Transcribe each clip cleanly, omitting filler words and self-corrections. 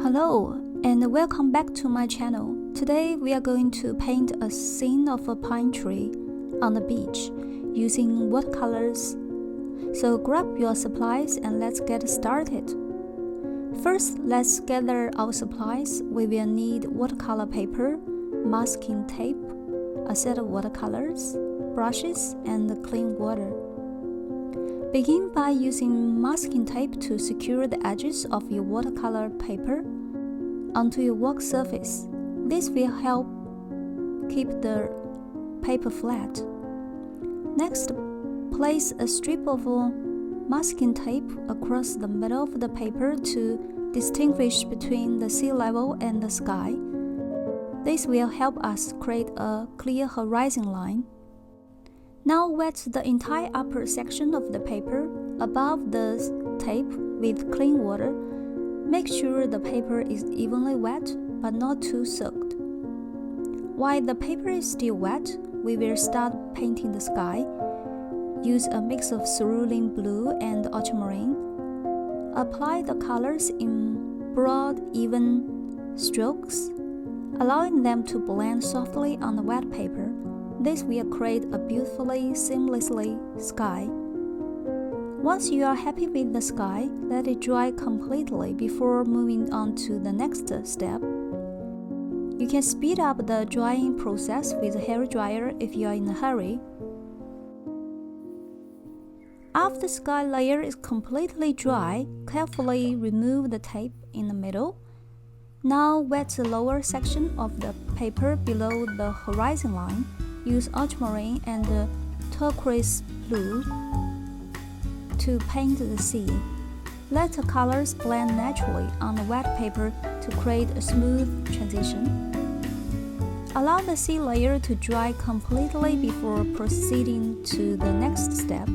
Hello, and welcome back to my channel. Today we are going to paint a scene of a pine tree on the beach using watercolors. So grab your supplies and let's get started. First, let's gather our supplies. We will need watercolor paper, masking tape, a set of watercolors, brushes, and clean water. Begin by using masking tape to secure the edges of your watercolor paper onto your work surface. This will help keep the paper flat. Next, place a strip of masking tape across the middle of the paper to distinguish between the sea level and the sky. This will help us create a clear horizon line. Now wet the entire upper section of the paper above the tape with clean water. Make sure the paper is evenly wet but not too soaked. While the paper is still wet, we will start painting the sky. Use a mix of cerulean blue and ultramarine. Apply the colors in broad, even strokes, allowing them to blend softly on the wet paper. This will create a beautifully seamlessly sky. Once you are happy with the sky, let it dry completely before moving on to the next step. You can speed up the drying process with a hairdryer if you are in a hurry. After the sky layer is completely dry, carefully remove the tape in the middle. Now wet the lower section of the paper below the horizon line. Use ultramarine and turquoise blue to paint the sea. Let the colors blend naturally on the wet paper to create a smooth transition. Allow the sea layer to dry completely before proceeding to the next step.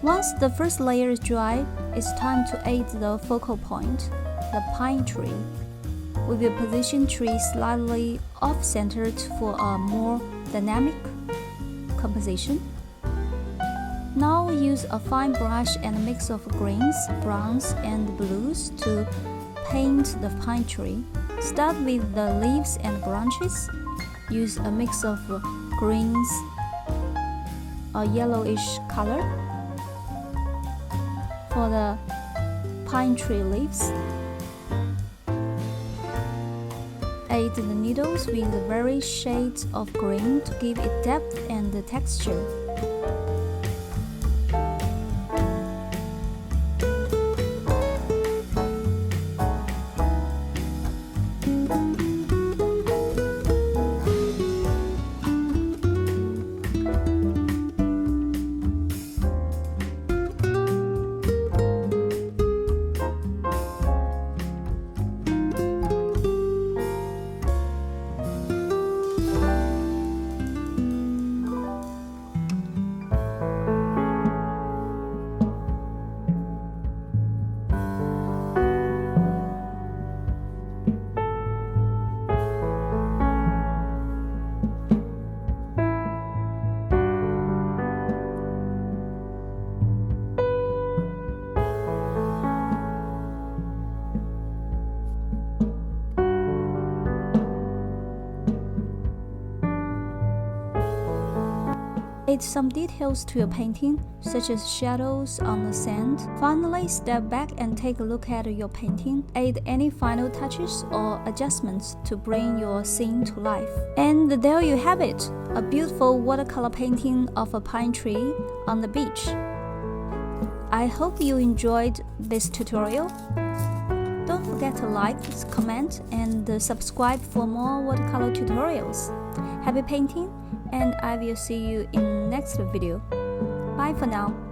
Once the first layer is dry, it's time to add the focal point, the pine tree. We will position tree slightly off-centered for a more dynamic composition. Now use a fine brush and a mix of greens, browns, and blues to paint the pine tree. Start with the leaves and branches. Use a mix of greens, a yellowish color for the pine tree leaves. Add the needles with various shades of green to give it depth and texture. Add some details to your painting, such as shadows on the sand. Finally, step back and take a look at your painting. Add any final touches or adjustments to bring your scene to life. And there you have it, a beautiful watercolor painting of a pine tree on the beach. I hope you enjoyed this tutorial. Don't forget to like, comment, and subscribe for more watercolor tutorials. Happy painting, and I will see you in next video. Bye for now.